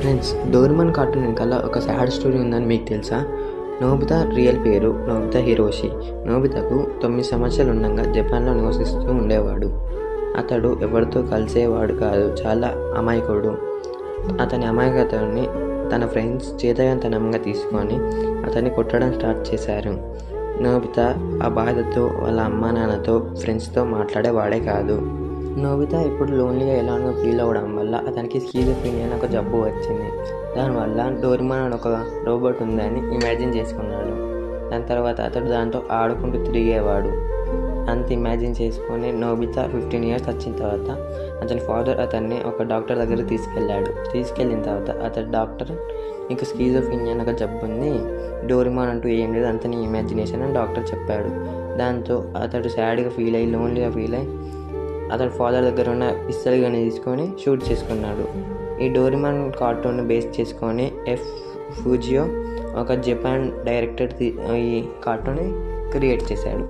Friends, Doraemon cartoon వెనకాల ఒక sad story ఉందని మీకు తెలుసా? నోబితా రియల్ పేరు నోబితా హిరోషి. నోబితాకు 9 సంవత్సరాలు ఉండగా జపాన్లో నివసిస్తూ ఉండేవాడు. అతడు ఎవరితో కలిసేవాడు కాదు, చాలా అమాయకుడు. అతని అమాయకతని తన ఫ్రెండ్స్ చేతగానితనంగా తీసుకొని అతన్ని కొట్టడం స్టార్ట్ చేశారు. నోబితా ఆ బాధతో వాళ్ళ అమ్మా నాన్నతో ఫ్రెండ్స్తో మాట్లాడేవాడే కాదు. నోబితా ఇప్పుడు లోన్లీగా ఎలానో ఫీల్ అవ్వడం వల్ల అతనికి స్కిజోఫ్రెనియా అని ఒక జబ్బు వచ్చింది. దానివల్ల డోరేమాన్ అని ఒక రోబోట్ ఉందని ఇమాజిన్ చేసుకున్నాడు. దాని తర్వాత అతడు దాంతో ఆడుకుంటూ తిరిగేవాడు. అంత ఇమాజిన్ చేసుకొని నోబితా 15 years వచ్చిన తర్వాత అతని ఫాదర్ అతన్ని ఒక డాక్టర్ దగ్గరికి తీసుకెళ్ళిన తర్వాత అతని డాక్టర్, నీకు స్కిజోఫ్రెనియా అని ఒక జబ్బు ఉంది, డోరేమాన్ అంటూ ఏం లేదు, అంత నీ ఇమాజినేషన్ అని డాక్టర్ చెప్పాడు. దాంతో అతడు సాడ్గా ఫీల్ అయ్యి, లోన్లీగా ఫీల్ అయ్యి అతని ఫాదర్ దగ్గర ఉన్న పిస్తల్ని తీసుకొని షూట్ చేసుకున్నాడు. ఈ డోరేమాన్ కార్టూన్ బేస్ చేసుకొని ఫూజియో ఒక జపాన్ డైరెక్టర్ ఈ కార్టూన్ని క్రియేట్ చేశాడు.